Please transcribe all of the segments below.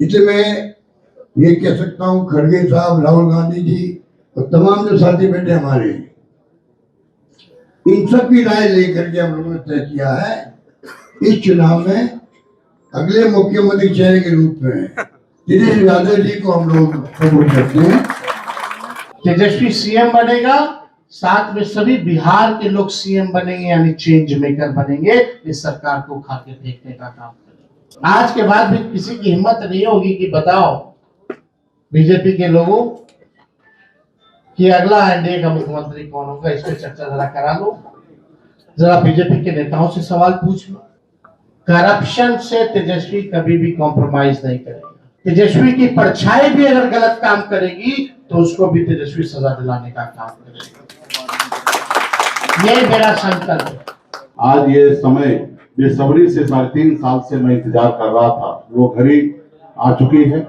इसलिए मैं ये कह सकता हूँ, खड़गे साहब, राहुल गांधी जी और तमाम जो साथी बैठे हमारे, इन सब की राय लेकर के हम लोगों ने तय किया है इस चुनाव में अगले मुख्यमंत्री चेहरे के रूप में तेजस्वी यादव जी को हम लोग सपोर्ट करते हैं। तेजस्वी सीएम बनेगा, साथ में सभी बिहार के लोग सीएम बनेंगे, यानी चेंज मेकर बनेंगे। इस सरकार को उठा के देखने का काम करेंगे। आज के बाद भी किसी की हिम्मत नहीं होगी कि बताओ बीजेपी के लोगों कि अगला एनडीए का मुख्यमंत्री कौन होगा। इस पे चर्चा जरा करा लो, जरा बीजेपी के नेताओं से सवाल पूछ लो। करप्शन से तेजस्वी कभी भी कॉम्प्रोमाइज नहीं करेगा। तेजस्वी की परछाई भी अगर गलत काम करेगी तो उसको भी तेजस्वी सजा दिलाने का काम करेगा। ये मेरा संकल्प है। आज ये समय बेसब्री से 3.5 साल से मैं इंतजार कर रहा था, वो घड़ी आ चुकी है।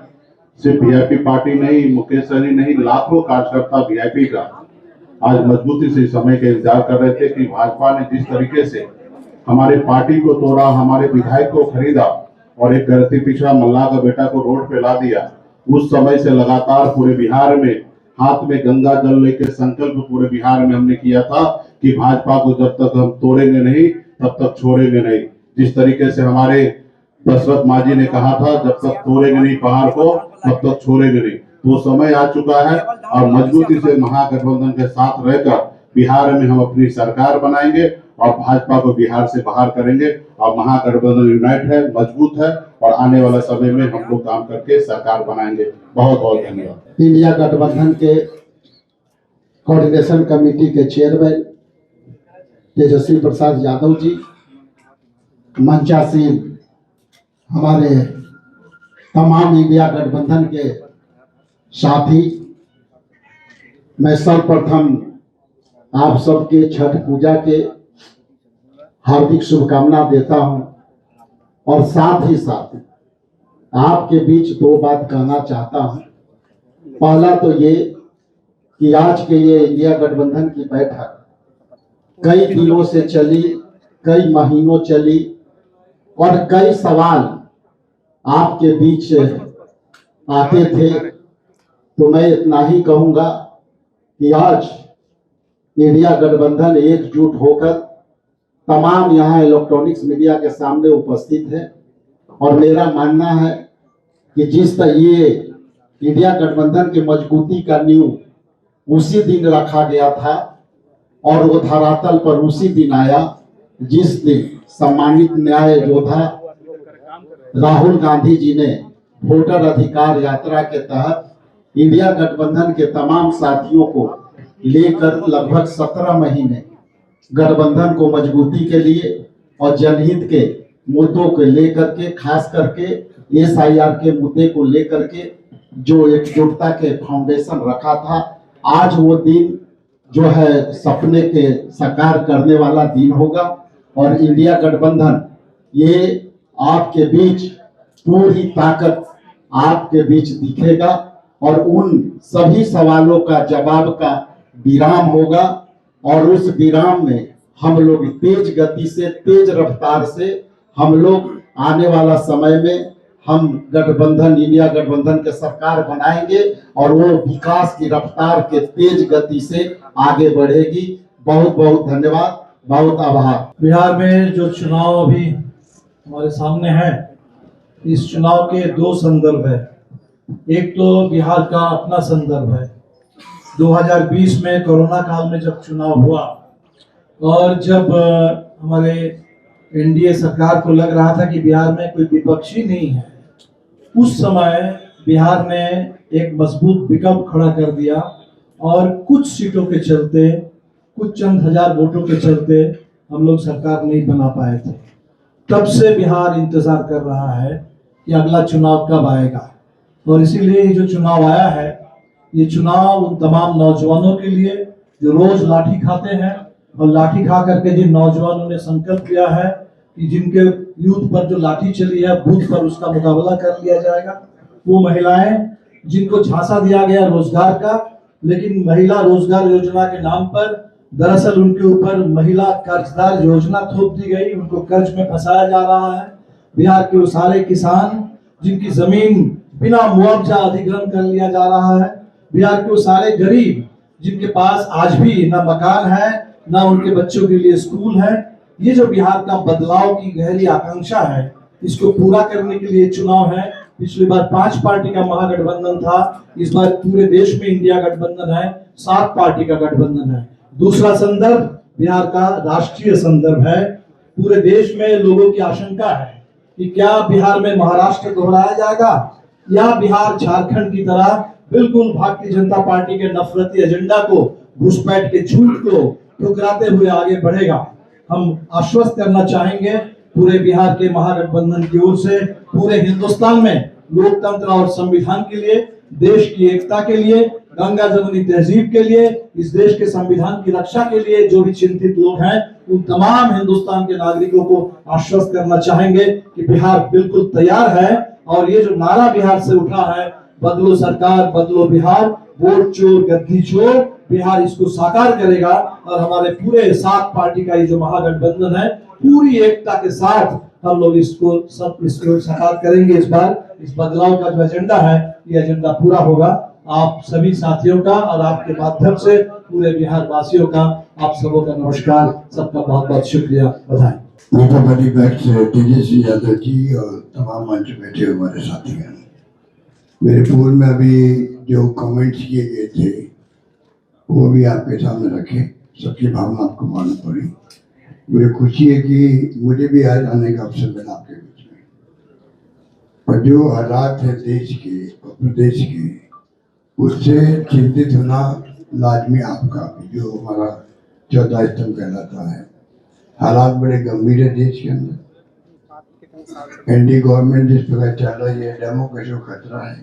सिर्फ वीआईपी पार्टी नहीं, मुकेश सहनी नहीं, लाखों कार्यकर्ता वीआईपी का आज मजबूती से इस समय का इंतजार कर रहे थे कि भाजपा ने जिस तरीके से हमारे पार्टी को तोड़ा, हमारे विधायक को खरीदा और एक गलती पिछड़ा मल्लाह का बेटा को रोड पे ला दिया। उस समय से लगातार पूरे बिहार में हाथ में गंगा जल लेकर संकल्प पूरे बिहार में हमने किया था कि भाजपा को जब तक हम तोड़ेंगे नहीं तब तक छोड़ेंगे नहीं। जिस तरीके से हमारे दशरथ मांझी ने कहा था, जब तक तोड़ेंगे नहीं पहाड़ को तब तक छोड़ेंगे नहीं। तो समय आ चुका है और मजबूती से महागठबंधन के साथ रहकर बिहार में हम अपनी सरकार बनाएंगे और भाजपा को बिहार से बाहर करेंगे। और महागठबंधन यूनाइट है, मजबूत है और आने वाला समय में हम लोग काम करके सरकार बनाएंगे। बहुत बहुत धन्यवाद। इंडिया गठबंधन के कोऑर्डिनेशन कमेटी के चेयरमैन तेजस्वी प्रसाद यादव जी, मंचासीन हमारे तमाम इंडिया गठबंधन के साथी, मैं सर्वप्रथम आप सबके छठ पूजा के हार्दिक शुभकामना देता हूं और साथ ही साथ आपके बीच 2 बात कहना चाहता हूं। पहला तो ये कि आज के ये इंडिया गठबंधन की बैठक कई दिनों से चली, कई महीनों चली और कई सवाल आपके बीच आते थे। तो मैं इतना ही कहूंगा कि आज इंडिया गठबंधन एकजुट होकर तमाम यहाँ इलेक्ट्रॉनिक्स मीडिया के सामने उपस्थित है और मेरा मानना है कि जिस तरह ये इंडिया गठबंधन की मजबूती का नींव उसी दिन रखा गया था और वो धरातल पर उसी दिन आया जिस दिन सम्मानित न्याय योद्धा राहुल गांधी जी ने वोटर अधिकार यात्रा के तहत इंडिया गठबंधन के तमाम साथियों को लेकर लगभग 17 महीने गठबंधन को मजबूती के लिए और जनहित के मुद्दों को लेकर के, खास करके SIR के मुद्दे को लेकर के जो एकजुटता के फाउंडेशन रखा था, आज वो दिन जो है सपने के साकार करने वाला दिन होगा और इंडिया गठबंधन ये आपके बीच पूरी ताकत आपके बीच दिखेगा और उन सभी सवालों का जवाब का विराम होगा और उस विराम में हम लोग तेज गति से, तेज रफ्तार से हम लोग आने वाला समय में हम गठबंधन, इंडिया गठबंधन के सरकार बनाएंगे और वो विकास की रफ्तार के तेज गति से आगे बढ़ेगी। बहुत बहुत धन्यवाद, बहुत आभार। बिहार में जो चुनाव अभी हमारे सामने है, इस चुनाव के 2 संदर्भ है। एक तो बिहार का अपना संदर्भ है। 2020 में कोरोना काल में जब चुनाव हुआ और जब हमारे एनडीए सरकार को लग रहा था कि बिहार में कोई विपक्षी नहीं है, उस समय बिहार ने एक मजबूत विकल्प खड़ा कर दिया और कुछ सीटों के चलते, कुछ चंद हजार वोटों के चलते हम लोग सरकार नहीं बना पाए थे। तब से बिहार इंतजार कर रहा है कि अगला चुनाव कब आएगा और इसीलिए ये जो चुनाव आया है, ये चुनाव उन तमाम नौजवानों के लिए जो रोज लाठी खाते हैं और लाठी खा करके जिन नौजवानों ने संकल्प लिया है कि जिनके यूथ पर जो लाठी चली है बूथ पर उसका मुकाबला कर लिया जाएगा। वो महिलाएं जिनको झांसा दिया गया रोजगार का, लेकिन महिला रोजगार योजना के नाम पर दरअसल उनके ऊपर महिला कर्जदार योजना थोप दी गई, उनको कर्ज में फंसाया जा रहा है। बिहार के वो सारे किसान जिनकी जमीन बिना मुआवजा अधिग्रहण कर लिया जा रहा है। बिहार के वो सारे गरीब जिनके पास आज भी ना मकान है, ना उनके बच्चों के लिए स्कूल है, ये जो बिहार का बदलाव की गहरी आकांक्षा है, इसको पूरा करने के लिए चुनाव है। पिछली बार 5 पार्टी का महागठबंधन था, इस बार पूरे देश में इंडिया गठबंधन है, 7 पार्टी का गठबंधन है। दूसरा संदर्भ बिहार का राष्ट्रीय संदर्भ है। पूरे देश में लोगों की आशंका है कि क्या बिहार में महाराष्ट्र दोहराया जाएगा या बिहार झारखंड की तरह बिल्कुल भारतीय जनता पार्टी के नफरती एजेंडा को, घुसपैठ के झूठ को ठुकराते हुए आगे बढ़ेगा। हम आश्वस्त करना चाहेंगे पूरे बिहार के महागठबंधन की ओर से पूरे हिंदुस्तान में लोकतंत्र और संविधान के लिए, देश की एकता के लिए, गंगा जमुनी तहजीब के लिए, इस देश के संविधान की रक्षा के लिए जो भी चिंतित लोग हैं, उन तमाम हिंदुस्तान के नागरिकों को आश्वस्त करना चाहेंगे कि बिहार बिल्कुल तैयार है। और ये जो नारा बिहार से उठा है, बदलो सरकार बदलो बिहार, वोट चोर गद्दी चोर, बिहार इसको साकार करेगा। और हमारे पूरे 7 पार्टी का ये जो महागठबंधन है, पूरी एकता के साथ हम लोग इसको साकार करेंगे। इस बार इस बदलाव का जो एजेंडा है, ये एजेंडा पूरा होगा। आप सभी साथियों का और आपके माध्यम से पूरे बिहार वासियों का, आप सबों का नमस्कार, सबका बहुत बहुत शुक्रिया, बधाई। नेता प्रतिपक्ष तेजस्वी यादव जी और तमाम मंच में बैठे हमारे साथीगण, मेरे पूर्व में अभी जो कमेंट्स किए गए थे वो भी आपके सामने रखे। सबकी भावना आपको मालूम पड़ी। मुझे खुशी है कि मुझे भी आज आने का अवसर मिला आपके बीच में। और जो हालात है देश के और प्रदेश के, उससे चिंतित होना लाजमी आपका भी, जो हमारा 14 स्तंभ कहलाता है। हालात बड़े गंभीर है देश के अंदर। एनडीए गवर्नमेंट जिस प्रकार चल रही है, डेमोक्रेसी को खतरा है।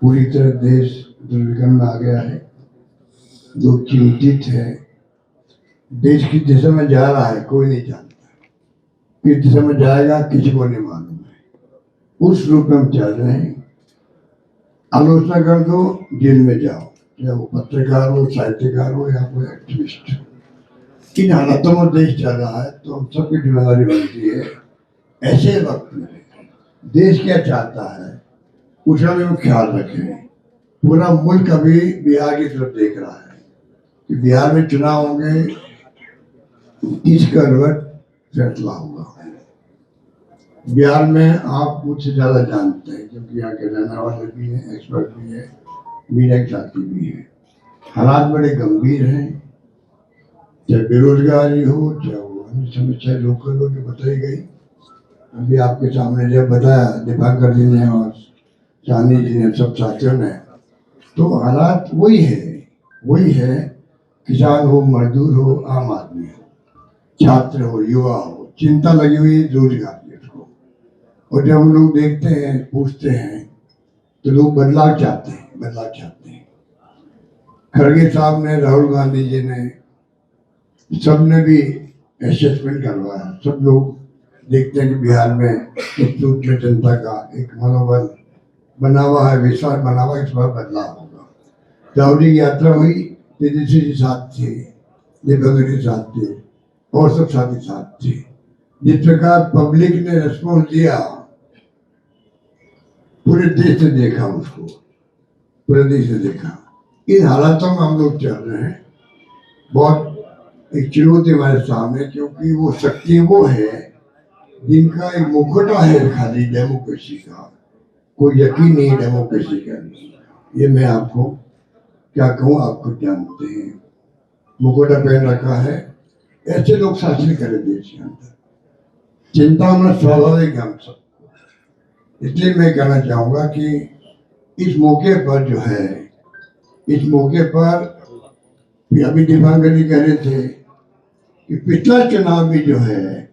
पूरी तरह देश दुर्विक्रम में आ गया है। लोग चिंतित है। देश किस दिशा में जा रहा है कोई नहीं जानता, किस दिशा में जाएगा किसी को नहीं मालूम है। उस रूप में हम चल रहे हैं। आलोचना कर दो, जेल में जाओ, चाहे वो पत्रकार हो, साहित्यकार हो या कोई एक्टिविस्ट। इन हालातों में देश चल रहा है, तो हम सबकी जिम्मेदारी बनती है ऐसे वक्त में देश क्या चाहता है उसका भी हम ख्याल रखें। पूरा मुल्क अभी बिहार की तरफ देख रहा है कि बिहार में चुनाव होंगे, किस करवट फैसला होगा। बिहार में आप मुझसे ज्यादा जानते हैं, क्योंकि यहाँ के रहने वाले भी हैं, एक्सपर्ट भी है, मीडिया के साथी भी है। हालात बड़े गंभीर हैं, चाहे बेरोजगारी हो, चाहे वो अन्य समस्या लोकल हो जो बताई गई। अभी आपके सामने जब बताया दीपांकर जी ने और चांदी जी ने, सब साथियों ने, तो हालात वही है। किसान हो, मजदूर हो, आम आदमी हो, छात्र हो, युवा हो, चिंता लगी हुई रोजगार की उसको। और जब हम लोग देखते हैं, पूछते हैं, तो लोग बदलाव चाहते हैं। खड़गे साहब ने, राहुल गांधी जी ने, सबने भी असेसमेंट करवाया। सब लोग देखते हैं कि बिहार में किस रूप में जनता का एक मनोबल बना हुआ है, विश्वास बना हुआ, इस बार बदलाव होगा। दाऊदी की यात्रा हुई, तेजस्वी जी साथ थे, दीपक जी साथ थे, और सब साथी साथ थे। जिस प्रकार पब्लिक ने रिस्पॉन्स दिया, पूरे देश ने देखा उसको, पूरे देश ने देखा। इन हालातों में हम लोग चल रहे हैं। बहुत एक चुनौती हमारे सामने, क्योंकि वो शक्ति वो है जिनका एक मुखौटा है खाली डेमोक्रेसी का। कोई यकीन नहीं डेमोक्रेसी का। ये मैं आपको क्या कहूँ, आपको जानते हैं। मुखौटा पहन रखा है, ऐसे लोग शासन करें देश के अंदर। चिंता होना स्वाभाविक है हम सबको। इसलिए मैं कहना चाहूँगा कि इस मौके पर जो है, इस मौके पर अभी दीपांकर जी कह रहे थे कि पिछला चुनाव भी जो है,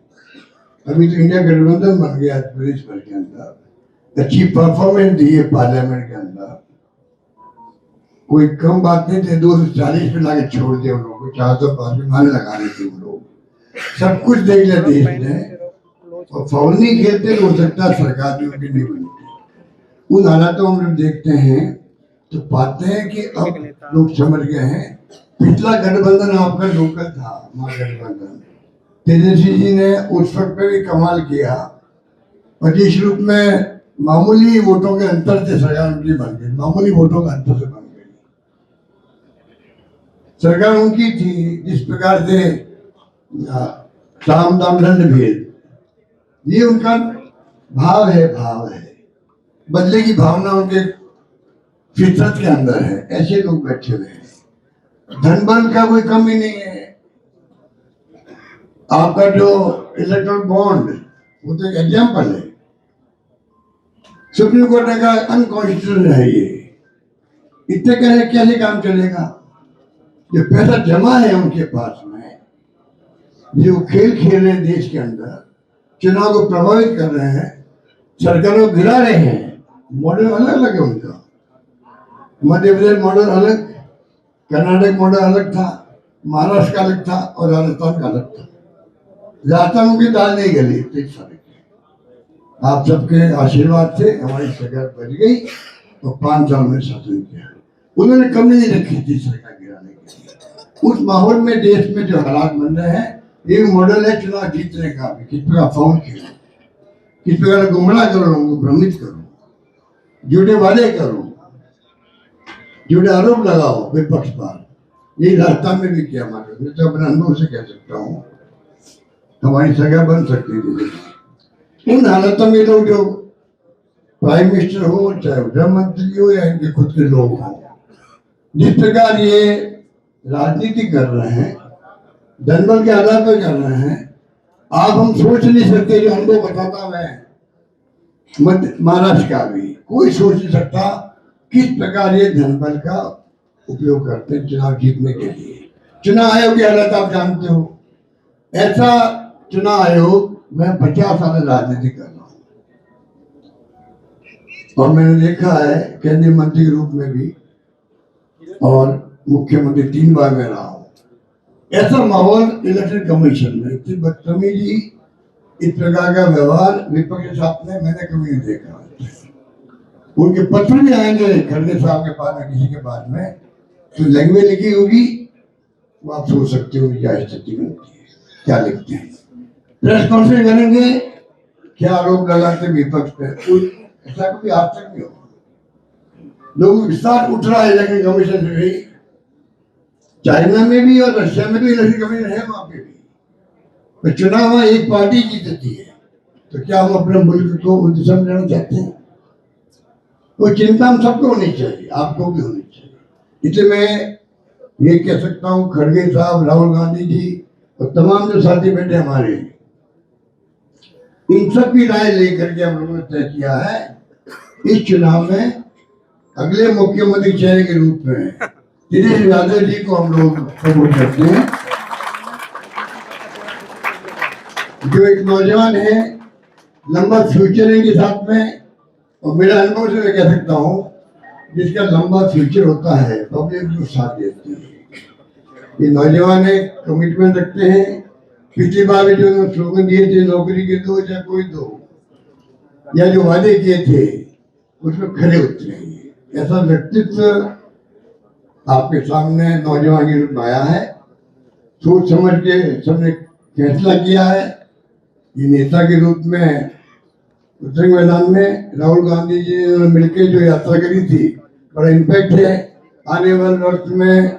अभी तो इंडिया गठबंधन बन गया प्रदेश भर के अंदर, अच्छी परफॉर्मेंस दी है पार्लियामेंट के अंदर। कोई कम बात नहीं थे, 240 पे लाके छोड़ दिया उन लोगों को, 405 में माने लगा रहे थे वो लोग। सब कुछ देख लिया देश ने, और फाउल नहीं खेलते हो सकता सरकार भी उनकी नहीं बनती। उन हालातों में देखते हैं तो पाते हैं कि अब लोग समझ गए हैं। पिछला गठबंधन आपका लोकल था, महागठबंधन। तेजस्वी जी ने उस वक्त पे भी कमाल किया, और जिस रूप में मामूली वोटों के अंतर से सरकार उनकी बन गई, मामूली वोटों के अंतर से बन गई। सरकार उनकी थी जिस प्रकार से साम दाम दंड भेद, ये उनका भाव है, बदले की भावना उनके फितरत के अंदर है। ऐसे लोग बैठे हुए हैं, धन बल का कोई कमी नहीं है। आपका जो इलेक्ट्रल बॉन्ड वो तो एक एग्जाम्पल है, सुप्रीम कोर्ट ने कहा अनकॉन्स्टिट्यूशनल है ये। इतने कैसे काम चलेगा? जो पैसा जमा है उनके पास में, जो खेल खेल रहे हैं देश के अंदर, चुनाव को प्रभावित कर रहे हैं, सरकारों को गिरा रहे हैं। मॉडल अलग अलग है उनका। मध्य प्रदेश मॉडल अलग, कर्नाटक मॉडल अलग था, महाराष्ट्र का अलग था और राजस्थान का अलग था। राजस्थान की दाल नहीं गली 23 साल की। आप सबके आशीर्वाद से हमारी सरकार बच गई और 5 साल में शासन किया। उन्होंने कमी नहीं रखी थी सरकार गिराने के लिए। उस माहौल में देश में जो हालात बन रहे हैं, एक मॉडल है चुनाव जीतने का भी। किस प्रकार फाउल खेलो, किस प्रकार गुमराह करो, लोगों को भ्रमित करो, झूठे वादे करो, झूठे आरोप लगाओ विपक्ष पर। यही राजस्थान में भी किया हमारे। मैं तो अपने अनुभव से कह सकता हूँ, हमारी सरकार बन सकती थी। इन हालातों में लोग जो प्राइम मिनिस्टर हो, चाहे गृह मंत्री हो या इनके खुद के लोग हों, जिस प्रकार ये राजनीति कर रहे हैं, जनबल के आधार पर कर रहे हैं, आप हम सोच नहीं सकते। जो हमको बताता मैं महाराष्ट्र का भी कोई सोच नहीं सकता किस प्रकार ये जनबल का उपयोग करते हैं चुनाव जीतने के लिए। चुनाव आयोग की हालत आप जानते हो। ऐसा चुनाव आयोग, मैं 50 साल राजनीति कर रहा हूँ और मैंने देखा है केंद्रीय मंत्री के रूप में भी और मुख्यमंत्री 3 बार में रहा हूँ। ऐसा माहौल इलेक्शन कमीशन में, इतनी बदतमीजी, इस प्रकार का व्यवहार विपक्ष के साथ में मैंने कभी नहीं देखा। उनके पत्र भी आएंगे खड़गे साहब के पास में, किसी के पास में, तो लैंग्वेज लिखी होगी, वो आप सोच सकते हो क्या स्थिति बनती है, क्या लिखते हैं। प्रेस कॉन्फ्रेंस करेंगे, क्या आरोप लगाते विपक्ष पे, ऐसा कभी आज तक नहीं होगा। लोगों विस्तार उठ रहा है इलेक्शन कमीशन से भी। चाइना में भी और रशिया में भी इलेक्शन कमीशन है, वहां पे भी। तो चुनाव में एक पार्टी जीतती है, तो क्या हम अपने मुल्क को उस दिशा में लेना चाहते हैं? वो चिंता हम सबको होनी चाहिए, आपको भी होनी चाहिए। इसलिए मैं ये कह सकता हूँ, खड़गे साहब, राहुल गांधी जी और तमाम जो साथी बैठे हमारे, इन सब की राय लेकर के हम लोगों ने तय किया है इस चुनाव में अगले मुख्यमंत्री चेहरे के रूप में दिनेश यादव जी को हम लोग सपोर्ट करते हैं, जो एक नौजवान है, लंबा फ्यूचर है इनके साथ में। और मेरा अनुभव से मैं कह सकता हूँ, जिसका लंबा फ्यूचर होता है पब्लिक जो साथ देती है। ये नौजवान है, कमिटमेंट रखते हैं। पिछली बार भी जो स्लोगन दिए थे, नौकरी के दो चाहे कोई दो, या जो वादे किए थे उसमें खरे उतरे। ऐसा व्यक्तित्व आपके सामने नौजवान के रूप में आया है। सोच समझ के सबने फैसला किया है। ये नेता के रूप में उत्तरी मैदान में राहुल गांधी जी ने मिलकर जो यात्रा करी थी, बड़ा इम्पैक्ट है। आने वाले वक्त में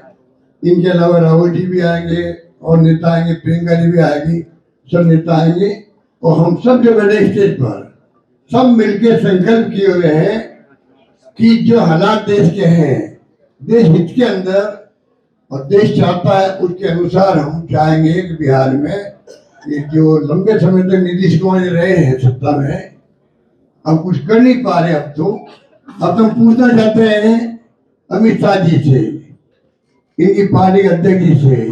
इनके अलावा राहुल जी भी आएंगे और नेता आएंगे, प्रियंका जी भी आएगी, सब नेता आएंगे। और हम सब जो बैठे स्टेज पर, सब मिलकर संकल्प किए हुए हैं कि जो हालात देश के हैं, देश हित के अंदर और देश चाहता है उसके अनुसार हम चाहेंगे कि बिहार में ये जो लंबे समय तक नीतीश कुमार जी रहे हैं सत्ता में, अब कुछ कर नहीं पा रहे। अब तो पूछना चाहते हैं अमित शाह जी से, इनकी पार्टी अध्यक्ष जी से,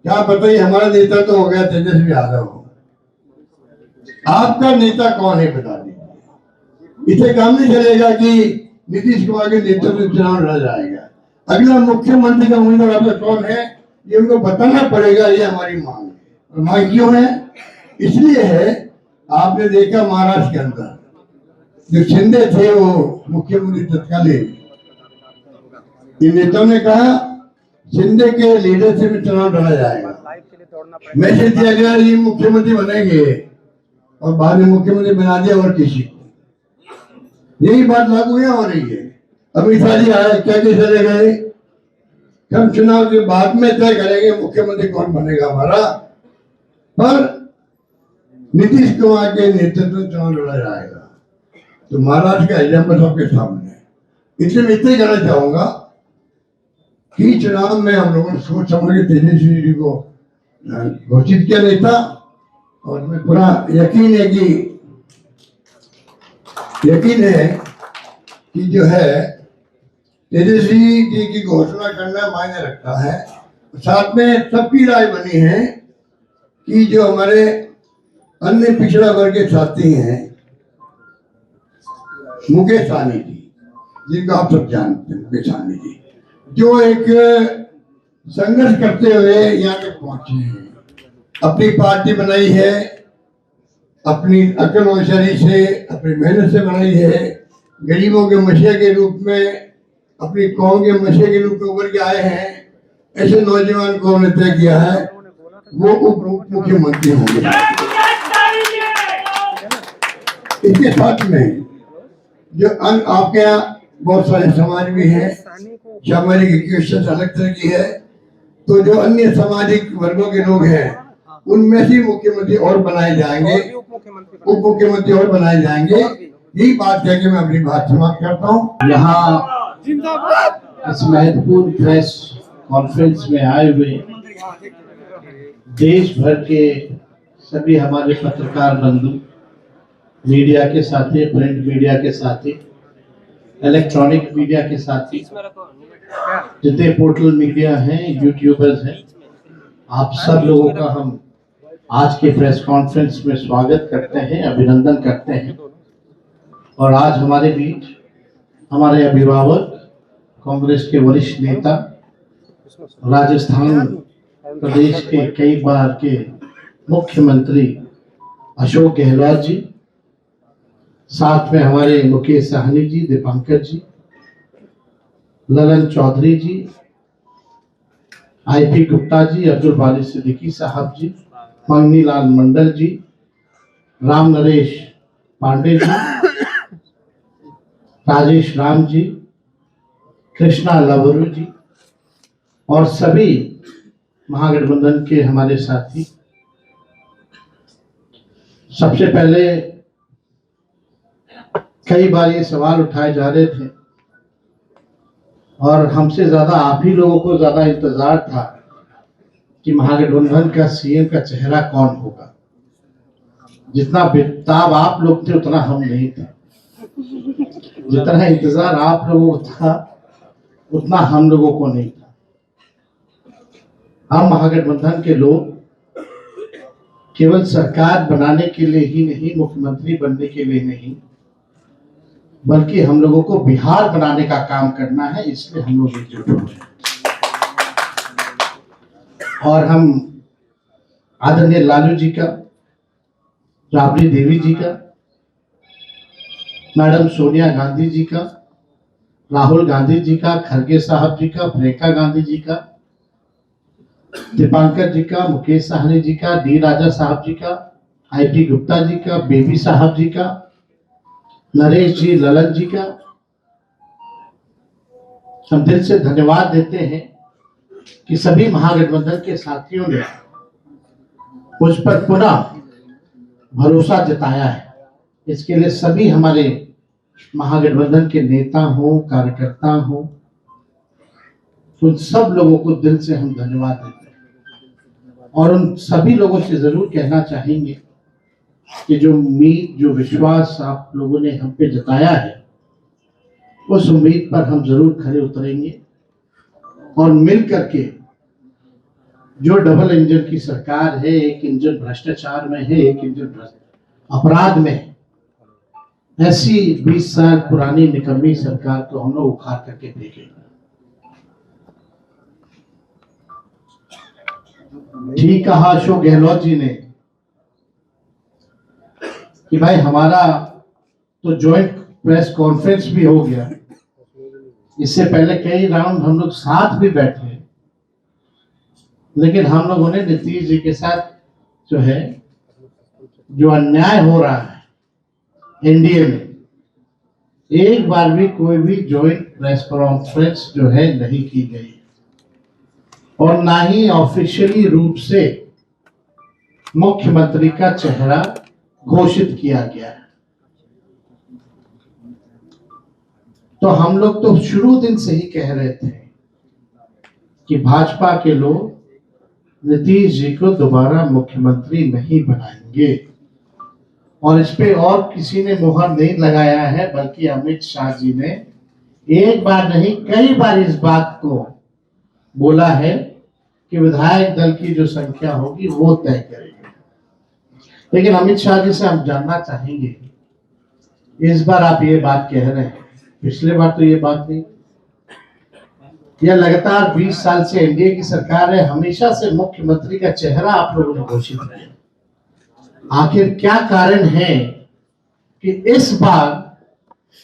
क्या बताइए हमारा नेता तो हो गया तेजस्वी यादव, आपका नेता कौन है बता दीजिए। इसे काम नहीं चलेगा कि नीतीश कुमार के नेतृत्व में चुनाव लड़ा जाएगा। अगला मुख्यमंत्री का उम्मीदवार आपका कौन है, ये उनको बताना पड़ेगा। ये हमारी मांग है। और मांग क्यों है? इसलिए है, आपने देखा महाराष्ट्र के अंदर जो शिंदे थे वो मुख्यमंत्री तत्कालीन, इन नेताओं ने कहा शिंदे के लीडरशिप में चुनाव लड़ा जाएगा। मैसेज दिया गया ये मुख्यमंत्री बनेंगे और बाद में मुख्यमंत्री बना दिया और किसी को। यही बात लागू यहाँ हो रही है। अमित शाह जी आए, क्या क्या चले गए। हम चुनाव के बाद में तय करेंगे मुख्यमंत्री कौन बनेगा हमारा, पर नीतीश कुमार के नेतृत्व में चुनाव लड़ा जाएगा। तो महाराष्ट्र का एग्जाम्पल सबके सामने है। इसलिए मैं इतना ही कहना चाहूंगा कि चुनाव में हम लोगों ने सोच समझ के तेजस्वी जी को घोषित किया नेता, और मैं पूरा यकीन है कि जो है तेजस्वी जी की घोषणा करना मायने रखता है। साथ में सबकी राय बनी है कि जो हमारे अन्य पिछड़ा वर्ग के साथी हैं, मुकेश सहनी जी, जिनको आप सब जानते हैं, मुकेश सहनी जी जो एक संघर्ष करते हुए यहाँ तक पहुंचे हैं, अपनी पार्टी बनाई है, अपनी अकल होशियारी से, अपनी मेहनत से बनाई है, गरीबों के मसीहा के रूप में, अपनी कौम के मसीहा के रूप में उभर के आए हैं। ऐसे नौजवान को हमने तय किया है वो उप मुख्यमंत्री होंगे। इसके साथ में जो आपके यहाँ बहुत सारे समाज भी हैं, सामाजिक इक्वेशन अलग तरह की है, तो जो अन्य सामाजिक वर्गों के लोग हैं उनमें से मुख्यमंत्री और बनाए जाएंगे, उप मुख्यमंत्री और बनाए जाएंगे। यही बात कह के मैं अपनी बात समाप्त करता हूँ। यहाँ इस महत्वपूर्ण प्रेस कॉन्फ्रेंस में आए हुए देश भर के सभी हमारे पत्रकार बंधु, मीडिया के साथी, प्रिंट मीडिया के साथी, इलेक्ट्रॉनिक मीडिया के साथी, जितने पोर्टल मीडिया हैं, यूट्यूबर्स हैं, आप सब लोगों का हम आज के प्रेस कॉन्फ्रेंस में स्वागत करते हैं, अभिनंदन करते हैं। और आज हमारे बीच हमारे अभिभावक, कांग्रेस के वरिष्ठ नेता, राजस्थान प्रदेश के कई बार के मुख्यमंत्री अशोक गहलोत जी, साथ में हमारे मुकेश सहनी जी, दीपांकर जी, ललन चौधरी जी, आईपी गुप्ता जी, अब्दुल बारी सिद्दीकी साहब जी, मंगनी लाल मंडल जी, राम नरेश पांडे जी, राजेश राम जी, कृष्णा लवरू जी और सभी महागठबंधन के हमारे साथी। सबसे पहले कई बार ये सवाल उठाए जा रहे थे और हमसे ज्यादा आप ही लोगों को ज्यादा इंतजार था कि महागठबंधन का सीएम का चेहरा कौन होगा। जितना बेताब आप लोग थे उतना हम नहीं थे, जितना इंतजार आप लोगों को था उतना हम लोगों को नहीं था। हम महागठबंधन के लोग केवल सरकार बनाने के लिए ही नहीं, मुख्यमंत्री बनने के लिए नहीं, बल्कि हम लोगों को बिहार बनाने का काम करना है, इसलिए हम लोग एकजुट हो रहे हैं। और हम आदरणीय लालू जी का, राबड़ी देवी जी का, मैडम सोनिया गांधी जी का, राहुल गांधी जी का, खरगे साहब जी का, प्रियंका गांधी जी का, दीपांकर जी का, मुकेश सहनी जी का, डी राजा साहब जी का, आईपी गुप्ता जी का, बेबी साहब जी का, नरेश जी, ललन जी का हम दिल से धन्यवाद देते हैं कि सभी महागठबंधन के साथियों ने मुझ पर पुनः भरोसा जताया है। इसके लिए सभी हमारे महागठबंधन के नेता हो, कार्यकर्ता हो, उन सब लोगों को दिल से हम धन्यवाद देते हैं। और उन सभी लोगों से जरूर कहना चाहेंगे कि जो उम्मीद, जो विश्वास आप लोगों ने हम पे जताया है, उस उम्मीद पर हम जरूर खरे उतरेंगे और मिल करके जो डबल इंजन की सरकार है, एक इंजन भ्रष्टाचार में है, एक इंजन अपराध में है, ऐसी 20 साल पुरानी निकम्मी सरकार को हम लोग उखाड़ करके देखेंगे। ठीक कहा अशोक गहलोत जी ने कि भाई हमारा तो ज्वाइंट प्रेस कॉन्फ्रेंस भी हो गया, इससे पहले कई राउंड हम लोग साथ भी बैठे, लेकिन हम लोगों ने नीतीश जी के साथ जो है, जो अन्याय हो रहा है एनडीए में, एक बार भी कोई भी ज्वाइंट प्रेस कॉन्फ्रेंस जो है नहीं की गई और ना ही ऑफिशियली रूप से मुख्यमंत्री का चेहरा घोषित किया गया है। तो हम लोग तो शुरू दिन से ही कह रहे थे कि भाजपा के लोग नीतीश जी को दोबारा मुख्यमंत्री नहीं बनाएंगे और इस पे और किसी ने मुहर नहीं लगाया है, बल्कि अमित शाह जी ने एक बार नहीं कई बार इस बात को बोला है कि विधायक दल की जो संख्या होगी वो तय करेगी। लेकिन अमित शाह जी से हम जानना चाहेंगे, इस बार आप ये बात कह रहे हैं, पिछले बार तो ये बात नहीं। यह लगातार 20 साल से एनडीए की सरकार है, हमेशा से मुख्यमंत्री का चेहरा आप लोगों ने घोषित किया। आखिर क्या कारण है कि इस बार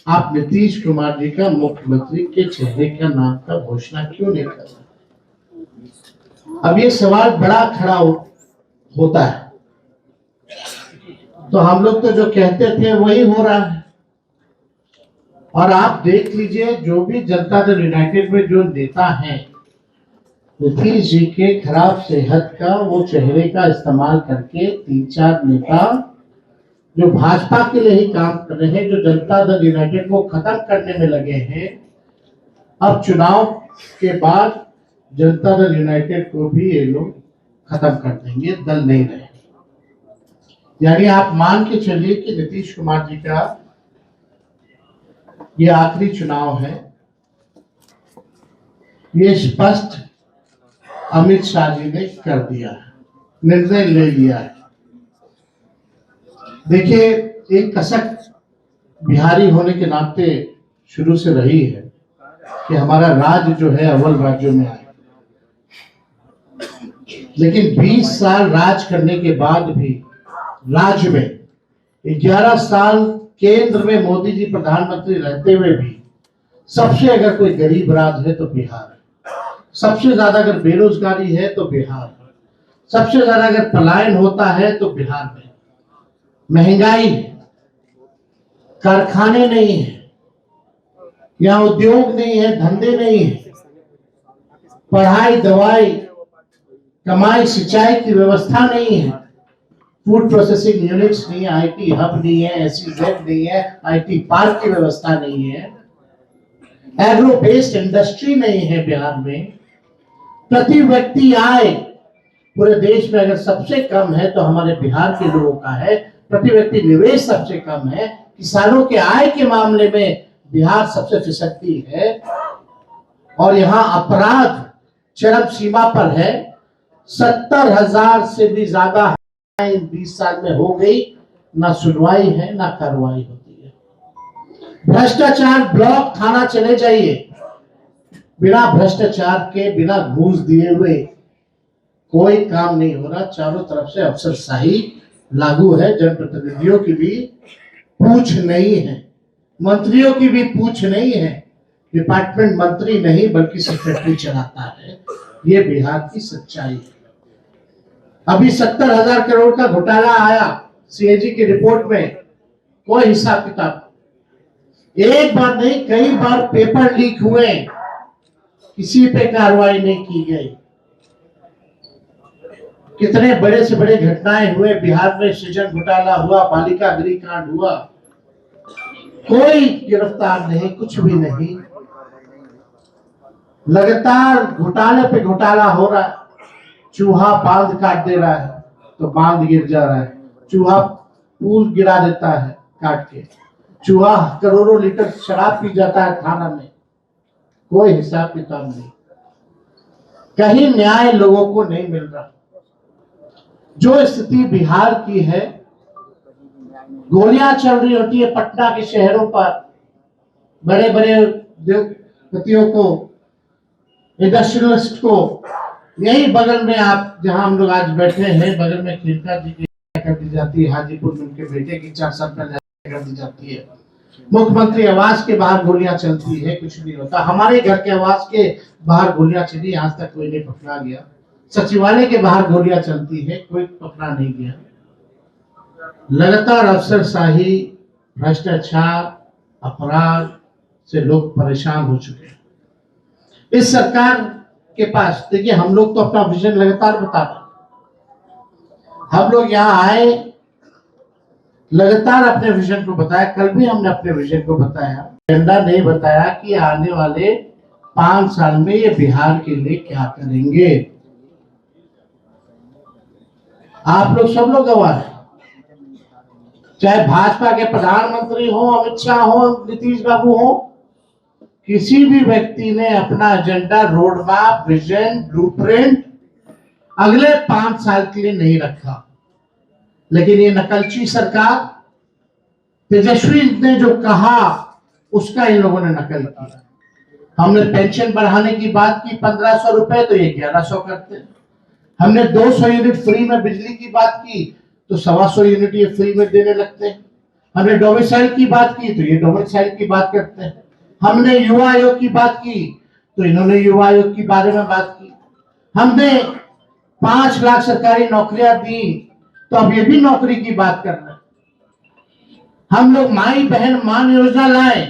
आप नीतीश कुमार जी का मुख्यमंत्री के चेहरे का नाम का घोषणा क्यों नहीं कर रहे? अब ये सवाल बड़ा खड़ा होता है। तो हम लोग तो जो कहते थे वही हो रहा है। और आप देख लीजिए, जो भी जनता दल यूनाइटेड में जो नेता हैं, नीतीश जी के खराब सेहत का वो चेहरे का इस्तेमाल करके 3-4 नेता जो भाजपा के लिए ही काम कर रहे हैं, जो जनता दल यूनाइटेड को खत्म करने में लगे हैं, अब चुनाव के बाद जनता दल यूनाइटेड को भी ये लोग खत्म कर देंगे, दल नहीं रहे। यानी आप मान के चलिए कि नीतीश कुमार जी का ये आखिरी चुनाव है। ये स्पष्ट अमित शाह जी ने कर दिया है, निर्णय ले लिया है। देखिए, एक कसक बिहारी होने के नाते शुरू से रही है कि हमारा राज्य जो है अव्वल राज्यों में आए। लेकिन 20 साल राज करने के बाद भी राज्य में 11 साल केंद्र में मोदी जी प्रधानमंत्री रहते हुए भी सबसे अगर कोई गरीब राज्य है तो बिहार है। सबसे ज्यादा अगर बेरोजगारी है तो बिहार है। सबसे ज्यादा अगर पलायन होता है तो बिहार में। महंगाई है, कारखाने नहीं है, यहाँ उद्योग नहीं है, धंधे नहीं है, पढ़ाई, दवाई, कमाई, सिंचाई की व्यवस्था नहीं है, फूड प्रोसेसिंग यूनिट्स नहीं है, आईटी हब नहीं है, एसईजेड नहीं है, आईटी पार्क की व्यवस्था नहीं है, एग्रो बेस्ड इंडस्ट्री नहीं है बिहार में। प्रति व्यक्ति आय पूरे देश में अगर सबसे कम है तो हमारे बिहार के लोगों का है। प्रति व्यक्ति निवेश सबसे कम है। किसानों के आय के मामले में बिहार सबसे फिसलती है और यहाँ अपराध चरम सीमा पर है। 70,000 से भी ज्यादा 20 साल में हो गई, ना सुनवाई है ना कार्रवाई होती है। भ्रष्टाचार ब्लॉक थाना चले जाइए, बिना भ्रष्टाचार के, बिना घूस दिए हुए कोई काम नहीं हो रहा। चारों तरफ से अफसरशाही लागू है। जनप्रतिनिधियों की भी पूछ नहीं है, मंत्रियों की भी पूछ नहीं है। डिपार्टमेंट मंत्री नहीं बल्कि सेक्रेटरी चलाता है। ये बिहार की सच्चाई है। अभी 70,000 करोड़ का घोटाला आया सीएजी की रिपोर्ट में, कोई हिसाब किताब। एक बार नहीं कई बार पेपर लीक हुए, किसी पे कार्रवाई नहीं की गई। कितने बड़े से बड़े घटनाएं हुए बिहार में, सृजन घोटाला हुआ, बालिका गृह कांड हुआ, कोई गिरफ्तार नहीं, कुछ भी नहीं। लगातार घोटाले पे घोटाला हो रहा है। चूहा बांध काट दे रहा है तो बांध गिर जा रहा है, चूहा पुल गिरा देता है काट के, चूहा करोड़ों लीटर शराब पी जाता है थाना में, कोई हिसाब किताब नहीं। कहीं न्याय लोगों को नहीं मिल रहा। जो स्थिति बिहार की है, गोलियां चल रही होती है पटना के शहरों पर, बड़े बड़े उद्योगपतियों को, इंडस्ट्रियलिस्ट को। यही बगल में आप जहां हम लोग आज बैठे हैं, बगल में खिलका जी की कर दी जाती है, हाजीपुर में उनके बेटे की 4 साल पहले कर दी जाती है। मुख्यमंत्री आवास के बाहर गोलियां चलती है, कुछ नहीं होता। हमारे घर के आवास के बाहर गोलियां चली, आज तक कोई नहीं पकड़ा गया। सचिवालय के बाहर गोलियां चलती है, कोई पकड़ा नहीं गया। लगातार अफसरशाही, भ्रष्टाचार, अपराध से लोग परेशान हो चुके हैं। इस सरकार के पास देखिए, हम लोग तो अपना विजन लगातार बता रहे हैं। हम लोग यहाँ आए, लगातार अपने विजन को बताया। कल भी हमने अपने विजन को बताया। एजेंडा नहीं बताया कि आने वाले 5 साल में ये बिहार के लिए क्या करेंगे। आप लोग सब लोग गवाह हैं, चाहे भाजपा के प्रधानमंत्री हो, अमित शाह हो, नीतीश बाबू हो, किसी भी व्यक्ति ने अपना agenda, road map, vision, blueprint अगले 5 साल के लिए नहीं रखा। लेकिन ये नकलची सरकार, तेजस्वी ने जो कहा उसका इन लोगों ने नकल किया। हमने पेंशन बढ़ाने की बात की 1500 रुपए, तो ये 1100 करते हैं। हमने 200 यूनिट फ्री में बिजली की बात की तो 125 यूनिट ये फ्री में देने लगते हैं। हमने डोमिसाइल की बात की तो ये डोमिसाइल की बात करते हैं। हमने युवा आयोग की बात की तो इन्होंने युवा आयोग के बारे में बात की। हमने 5 लाख सरकारी नौकरियां दी तो अब ये भी नौकरी की बात कर रहे हैं। हम लोग माई बहन मान योजना लाए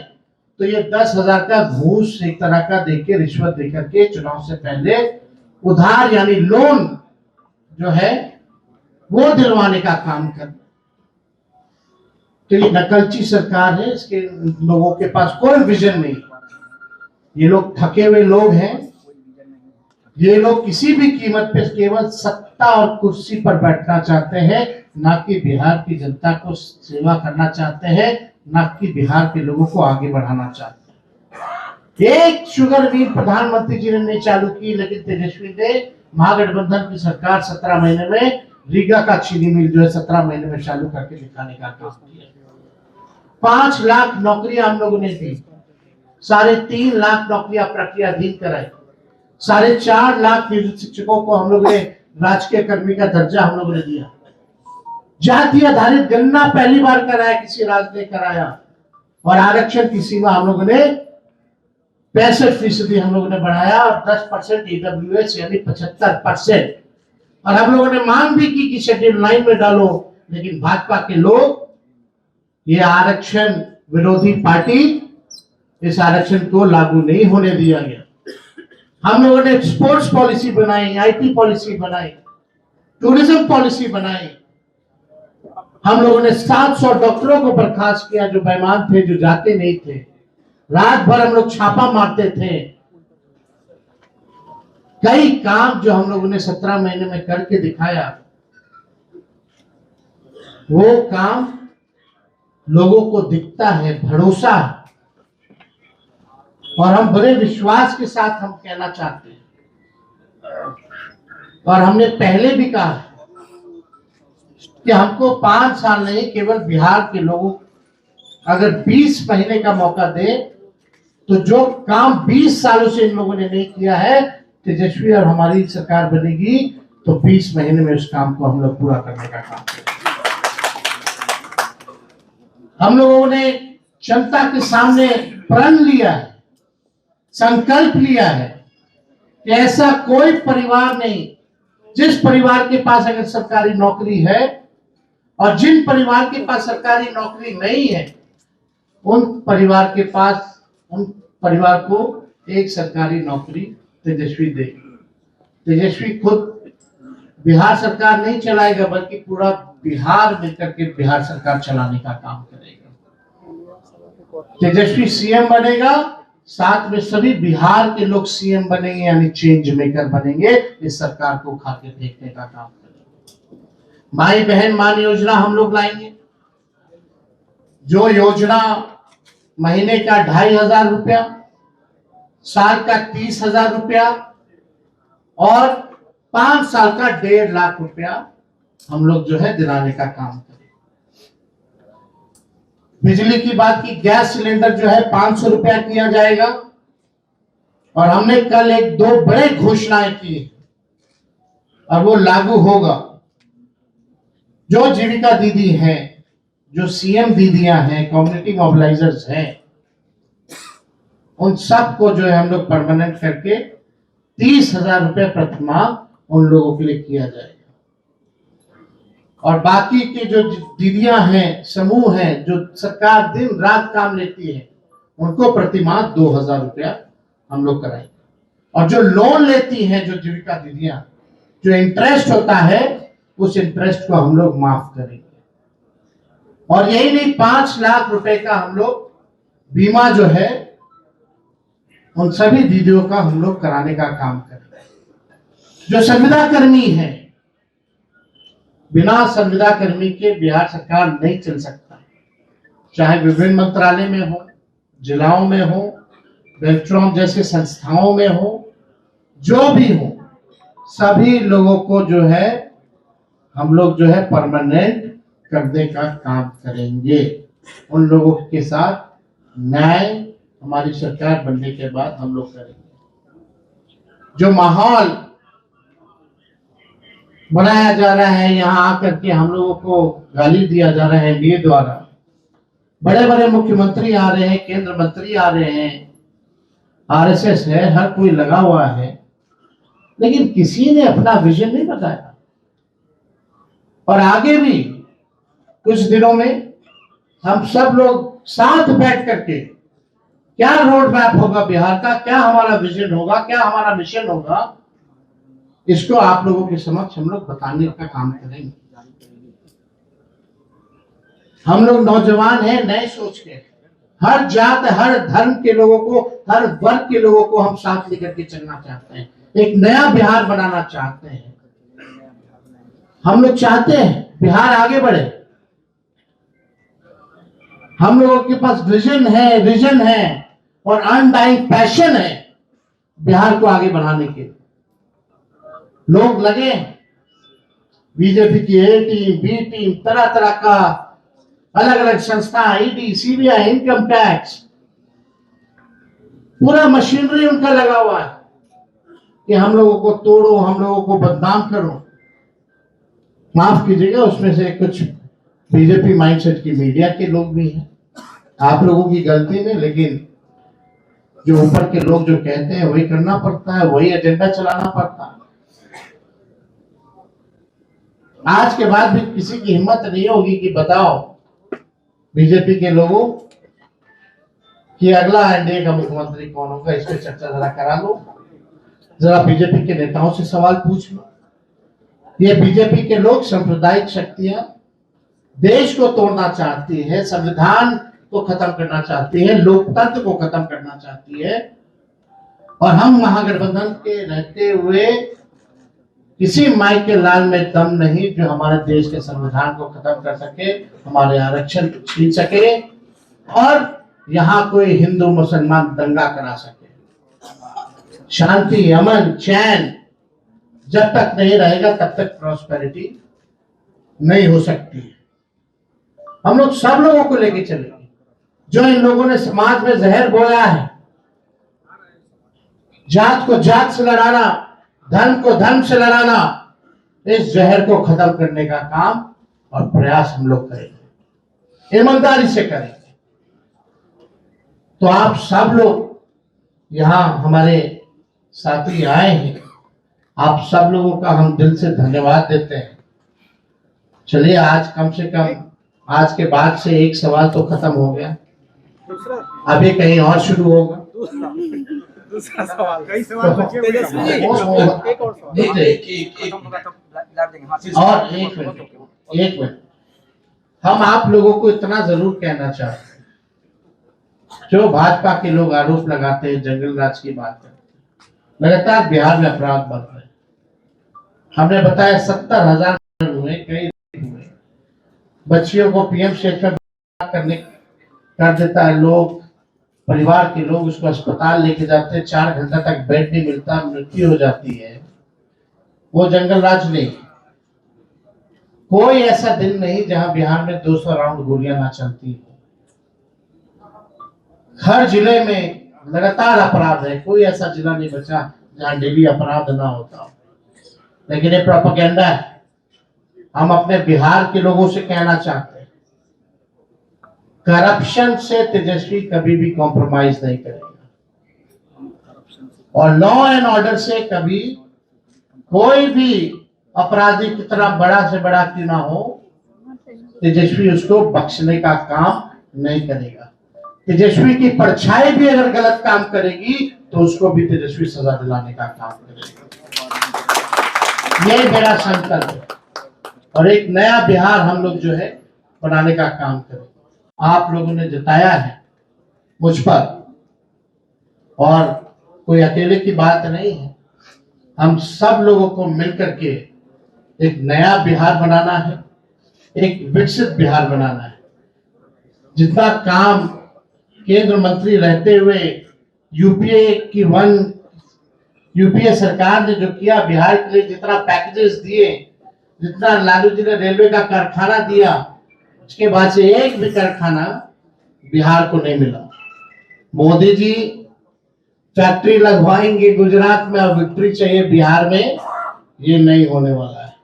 तो ये 10,000 का घूस एक तरह का देके, रिश्वत देकर के चुनाव से पहले उधार यानी लोन जो है वो दिलवाने का काम कर। तो ये नकलची सरकार है, इसके लोगों के पास कोई विजन नहीं। ये लोग थके हुए लोग हैं। ये लोग किसी भी कीमत पे केवल सत्ता और कुर्सी पर बैठना चाहते हैं, ना कि बिहार की जनता को सेवा करना चाहते हैं, ना कि बिहार के लोगों को आगे बढ़ाना चाहते हैं। एक शुगर मिल प्रधानमंत्री जी ने नहीं चालू की, लेकिन तेजस्वी ने महागठबंधन की सरकार 17 महीने में रीगा का चीनी मिल जो है 17 महीने में चालू करके दिखाने का काम किया। 5 लाख नौकरियां हम लोगों ने दी, 3.5 लाख नौकरियां प्रक्रियाधीन कराई, 4.5 लाख नियोजित शिक्षकों को हम लोग ने राजकीय कर्मी का दर्जा हम लोगों ने दिया। जाति आधारित गणना पहली बार कराया, किसी राज्य ने कराया। और आरक्षण की सीमा हम लोगों ने 65% हम लोगों ने बढ़ाया और 10% ईडब्ल्यूएस यानी 75%। और हम लोगों ने मांग भी की कि शेड्यूल 9 में डालो, लेकिन भाजपा के लोग, ये आरक्षण विरोधी पार्टी, इस आरक्षण को लागू नहीं होने दिया गया। हम लोगों ने स्पोर्ट्स पॉलिसी बनाई, आईटी पॉलिसी बनाई, टूरिज्म पॉलिसी बनाई। हम लोगों ने 700 डॉक्टरों को बर्खास्त किया जो बेईमान थे, जो जाते नहीं थे। रात भर हम लोग छापा मारते थे। कई काम जो हम लोगों ने 17 महीने में करके दिखाया, वो काम लोगों को दिखता है, भरोसा है। और हम बड़े विश्वास के साथ हम कहना चाहते हैं, और हमने पहले भी कहा कि हमको 5 साल नहीं, केवल बिहार के लोगों अगर 20 महीने का मौका दे तो जो काम 20 सालों से इन लोगों ने नहीं किया है, तेजस्वी और हमारी सरकार बनेगी तो 20 महीने में उस काम को हम लोग पूरा करने का काम करेंगे। हम लोगों ने जनता के सामने प्रण लिया है, संकल्प लिया है कि ऐसा कोई परिवार नहीं, जिस परिवार के पास अगर सरकारी नौकरी है और जिन परिवार के पास सरकारी नौकरी नहीं है, उन परिवार को एक सरकारी नौकरी तेजस्वी देगी। तेजस्वी खुद बिहार सरकार नहीं चलाएगा, बल्कि पूरा बिहार मिलकर के बिहार सरकार चलाने का काम करेगा। तेजस्वी सीएम बनेगा, साथ में सभी बिहार के लोग सीएम बनेंगे, यानी चेंज मेकर बनेंगे। इस सरकार को खा के फेंकने का काम करेंगे। माई बहन मान योजना हम लोग लाएंगे, जो योजना महीने का 2,500 रुपया, साल का 30,000 रुपया और 5 साल का 1.5 लाख रुपया हम लोग जो है दिलाने का काम करें। बिजली की बात की, गैस सिलेंडर जो है 500 रुपया किया जाएगा। और हमने कल 2 बड़े घोषणाएं की और वो लागू होगा। जो जीविका दीदी हैं, जो सीएम दीदियां हैं, कम्युनिटी मोबिलाइजर्स हैं, उन सबको जो है हम लोग परमानेंट करके 30,000 रुपए प्रति माह उन लोगों के लिए किया जाएगा। और बाकी के जो दीदियां हैं, समूह हैं, जो सरकार दिन रात काम लेती है, उनको प्रतिमाह 2000 रुपया हम लोग कराएंगे। और जो लोन लेती हैं, जो जीविका दीदियां, जो इंटरेस्ट होता है, उस इंटरेस्ट को हम लोग माफ करेंगे। और यही नहीं, 5 लाख रुपए का हम लोग बीमा जो है उन सभी दीदियों का हम लोग कराने का काम करेंगे। जो संविदा कर्मी है, बिना संविदा कर्मी के बिहार सरकार नहीं चल सकता, चाहे विभिन्न मंत्रालय में हो, जिलाओं में हो, बेल्ट्रॉन जैसे संस्थाओं में हो, जो भी हो, सभी लोगों को जो है हम लोग जो है परमानेंट करने का काम करेंगे। उन लोगों के साथ न्याय हमारी सरकार बनने के बाद हम लोग करेंगे। जो माहौल बनाया जा रहा है, यहाँ आकर के हम लोगों को गाली दिया जा रहा है एनडीए द्वारा, बड़े बड़े मुख्यमंत्री आ रहे हैं, केंद्र मंत्री आ रहे हैं, आरएसएस है, हर कोई लगा हुआ है, लेकिन किसी ने अपना विजन नहीं बताया। और आगे भी कुछ दिनों में हम सब लोग साथ बैठ करके क्या रोड मैप होगा बिहार का, क्या हमारा विजन होगा, क्या हमारा मिशन होगा, इसको आप लोगों के समक्ष हम लोग बताने का काम करेंगे। हम लोग नौजवान हैं, नए सोच के, हर जात हर धर्म के लोगों को, हर वर्ग के लोगों को हम साथ लेकर के चलना चाहते हैं, एक नया बिहार बनाना चाहते हैं। हम लोग चाहते हैं बिहार आगे बढ़े। हम लोगों के पास विजन है, विजन है और अनडाइंग पैशन है बिहार को आगे बढ़ाने के। लोग लगे, बीजेपी की ए टीम, बी टीम, तरह तरह का अलग अलग संस्था, ईडी, सीबीआई, इनकम टैक्स, पूरा मशीनरी उनका लगा हुआ है कि हम लोगों को तोड़ो, हम लोगों को बदनाम करो। माफ कीजिएगा, उसमें से कुछ बीजेपी माइंडसेट की मीडिया के लोग भी हैं, आप लोगों की गलती नहीं, लेकिन जो ऊपर के लोग जो कहते हैं वही करना पड़ता है, वही एजेंडा चलाना पड़ता है। आज के बाद भी किसी की हिम्मत नहीं होगी कि बताओ बीजेपी के लोगों कि अगला एनडीए का मुख्यमंत्री कौन होगा, इस पर चर्चा जरा करा लो, जरा बीजेपी के नेताओं से सवाल पूछ लो। ये बीजेपी के लोग सांप्रदायिक शक्तियां देश को तोड़ना चाहती है, संविधान को खत्म करना चाहती है, लोकतंत्र को खत्म करना चाहती है। और हम महागठबंधन के रहते हुए किसी माई के लाल में दम नहीं जो हमारे देश के संविधान को खत्म कर सके, हमारे आरक्षण छीन सके और यहाँ कोई हिंदू मुसलमान दंगा करा सके। शांति, अमन, चैन जब तक नहीं रहेगा तब तक प्रॉस्पेरिटी नहीं हो सकती। हम लोग सब लोगों को लेके चलेंगे। जो इन लोगों ने समाज में जहर बोया है, जात को जात से लड़ाना, धर्म को धर्म से लड़ाना, इस जहर को खत्म करने का काम और प्रयास हम लोग करेंगे, ईमानदारी से करेंगे। तो आप सब लोग यहाँ हमारे साथी आए हैं, आप सब लोगों का हम दिल से धन्यवाद देते हैं। चलिए, आज कम से कम आज के बाद से एक सवाल तो खत्म हो गया, अभी कहीं और शुरू होगा। दूसरा सवाल, कई सवाल बचे हुए हैं। एक और एक मिनट, हम आप लोगों को इतना जरूर कहना चाहते हैं, जो भाजपा के लोग आरोप लगाते हैं, जंगल राज की बात करते हैं, लगातार बिहार में अपराध बढ़ रहे हैं। हमने बताया 70,000 हुए, कई हुए, बच्चियों को पीएम स्टेशन करने कर देता है लोग, परिवार के लोग उसको अस्पताल लेके जाते हैं, 4 घंटा तक बेड नहीं मिलता, मृत्यु हो जाती है। वो जंगल राज नहीं। कोई ऐसा दिन नहीं जहां बिहार में 200 राउंड गोलियां ना चलती हो। हर जिले में लगातार अपराध है, कोई ऐसा जिला नहीं बचा जहां डेली अपराध ना होता हो। लेकिन ये प्रोपेगेंडा है। हम अपने बिहार के लोगों से कहना चाहते हैं, करप्शन से तेजस्वी कभी भी कॉम्प्रोमाइज नहीं करेगा और लॉ एंड ऑर्डर से कभी कोई भी अपराधी कितना बड़ा से बड़ा क्यों ना हो, तेजस्वी उसको बख्शने का काम नहीं करेगा। तेजस्वी की परछाई भी अगर गलत काम करेगी तो उसको भी तेजस्वी सजा दिलाने का काम करेगा। यही मेरा संकल्प है और एक नया बिहार हम लोग जो है बनाने का काम करें। आप लोगों ने जताया है मुझ पर, और कोई अकेले की बात नहीं है, हम सब लोगों को मिलकर के एक नया बिहार बनाना है, एक विकसित बिहार बनाना है। जितना काम केंद्र मंत्री रहते हुए यूपीए सरकार ने जो किया बिहार के लिए, जितना पैकेजेस दिए, जितना लालू जी ने रेलवे का कारखाना दिया, उसके बाद से एक भी कारखाना बिहार को नहीं मिला। मोदी जी फैक्ट्री लगवाएंगे गुजरात में और विक्ट्री चाहिए बिहार में, ये नहीं होने वाला है।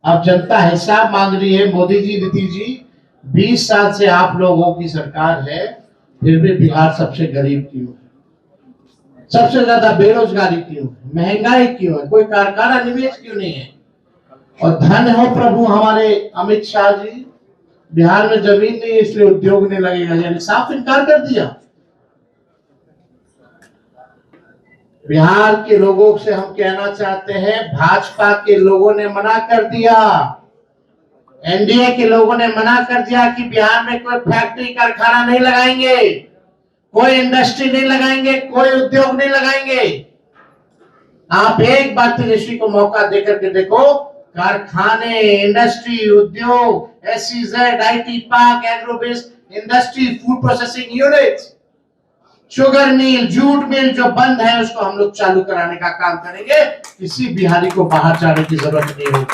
अब जनता हिसाब मांग रही है, मोदी जी, नीतीश जी, 20 साल से आप लोगों की सरकार है, फिर भी बिहार सबसे गरीब क्यों है, सबसे ज्यादा बेरोजगारी क्यों है, महंगाई क्यों है, कोई कारखाना निवेश क्यों नहीं है। और धन हो प्रभु हमारे अमित शाह जी, बिहार में जमीन नहीं है इसलिए उद्योग नहीं लगेगा, यानी साफ इनकार कर दिया। बिहार के लोगों से हम कहना चाहते हैं, भाजपा के लोगों ने मना कर दिया, एनडीए के लोगों ने मना कर दिया कि बिहार में कोई फैक्ट्री कारखाना नहीं लगाएंगे, कोई इंडस्ट्री नहीं लगाएंगे, कोई उद्योग नहीं लगाएंगे। आप एक बार तेजस्वी को मौका देकर के देखो, कारखाने, इंडस्ट्री, उद्योग, SEZ, IT park, agro based industry, food processing units, sugar mill, jute mill जो बंद है उसको हम लोग चालू कराने का काम करेंगे। किसी बिहारी को बाहर जाने की जरूरत नहीं होगी।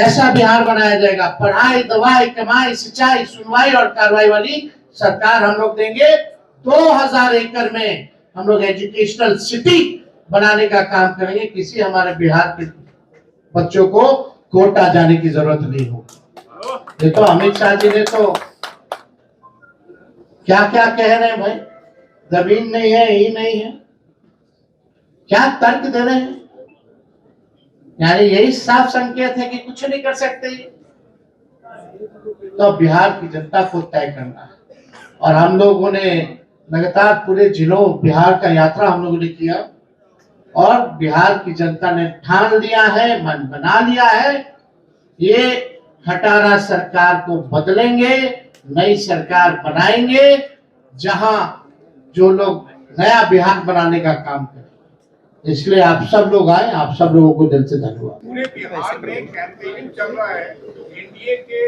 ऐसा बिहार बनाया जाएगा, पढ़ाई, दवाई, कमाई, सिंचाई, सुनवाई और कार्रवाई वाली सरकार हम लोग देंगे। 2000 एकड़ में हम लोग एजुकेशनल सिटी बनाने का काम करेंगे। किसी हमारे बिहार के बच्चों को कोटा जाने की जरूरत नहीं होगी। ये तो अमित शाह जी ने तो क्या क्या कह रहे हैं भाई, जमीन नहीं है, ही नहीं है, क्या तर्क दे रहे हैं, यानी यही साफ संकेत है कि कुछ नहीं कर सकते। तो बिहार की जनता को तय करना है और हम लोगों ने लगातार पूरे जिलों बिहार का यात्रा हम लोगों ने किया और बिहार की जनता ने ठान लिया है, मन बना लिया है, ये खटारा सरकार को बदलेंगे, नई सरकार बनाएंगे जहां जो लोग नया बिहार बनाने का काम करें। इसलिए आप सब लोग आए, आप सब लोगों को दिल से धन्यवाद। पूरे बिहार में कैंपेनिंग चल रहा है, एनडीए के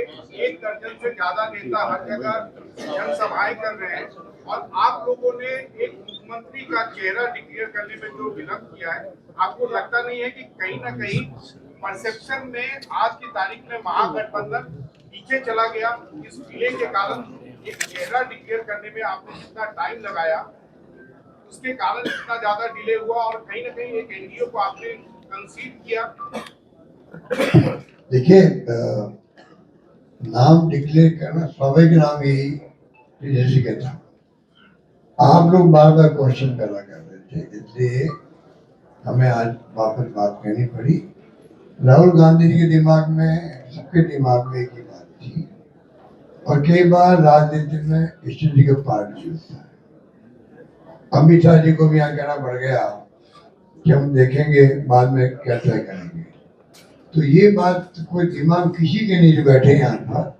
1 दर्जन से ज्यादा नेता हर जगह जनसभाएं कर रहे हैं और आप लोगों ने एक मुख्यमंत्री का चेहरा डिक्लेयर करने में जो विलंब किया है, आपको लगता नहीं है कि कहीं ना कहीं परसेप्शन में आज की तारीख में महागठबंधन पीछे चला गया? इस डिले के कारण एक चेहरा डिक्लेयर करने में आपने जितना टाइम लगाया उसके कारण इतना ज्यादा डिले हुआ और कहीं ना कहीं एक एनडीए को आपने कंसीड किया। देखिए, नाम डिक्लेयर करना स्वाभाविक नाम यही जैसे के था। आप लोग बार बार क्वेश्चन पैदा कर रहे थे, इसलिए हमें आज वापस बात करनी पड़ी। राहुल गांधी जी के दिमाग में, सबके दिमाग में एक ही बात थी और कई बार राजनीति में स्थिति का पार्ट भी होता है। अमित शाह जी को भी यहाँ कहना पड़ गया कि हम देखेंगे बाद में क्या तय करेंगे। तो ये बात कोई दिमाग किसी के नहीं जो बैठे यहाँ पर,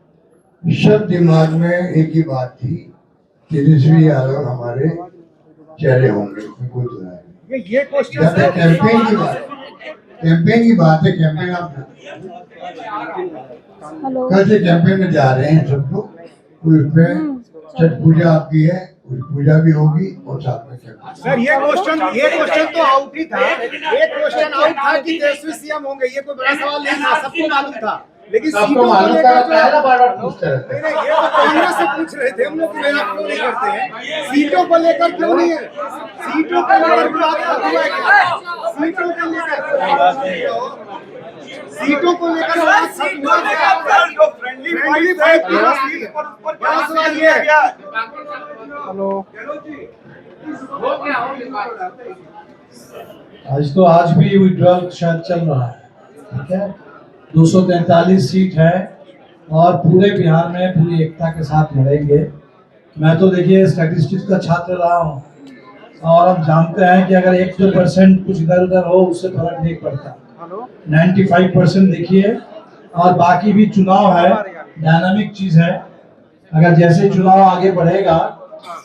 सब दिमाग में एक ही बात थी, तेजस्वी यादव हमारे चेहरे होंगे, कोई दुराई नहीं। ये क्वेश्चन कैंपेन की बात, कैंपेन की बात है। कैंपेन आप कल से कैंपेन में जा रहे हैं सब लोग, उस पे छठ पूजा आपकी है, उस पूजा भी होगी और साथ में कैंपेन। सर ये क्वेश्चन तो आउट ही था, ये क्वेश्चन आउट था कि तेजस्वी सीएम होंगे, ये कोई बड़ा सवाल नहीं था, सबको मालूम था। लेकिन सीटों को लेकर बार पूछते रहते हैं। ये तो कांग्रेस से पूछ रहे थे हम लोग, आप क्यों नहीं करते हैं? सीटों को लेकर क्यों नहीं है? सीटों को लेकर सीटों को लेकर फ्रेंडली फाइट क्या सवाल ये है? हेलो आज भी विड्रॉल शायद चल रहा है, ठीक है। 243 सीट है और पूरे बिहार में पूरी एकता के साथ लड़ेंगे। मैं तो देखिए स्टैटिस्टिक्स का छात्र रहा हूँ और हम जानते हैं कि अगर 1-2% कुछ इधर उधर हो उससे फर्क नहीं पड़ता। 95% देखिए, और बाकी भी चुनाव है, डायनामिक चीज है। अगर जैसे चुनाव आगे बढ़ेगा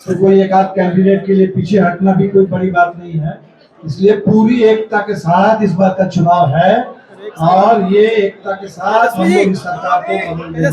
तो कोई एक आध कैंडिडेट के लिए पीछे हटना भी कोई बड़ी बात नहीं है। इसलिए पूरी एकता के साथ इस बार का चुनाव है और ये एकता के साथ हम लोग इस सरकार को हो गया।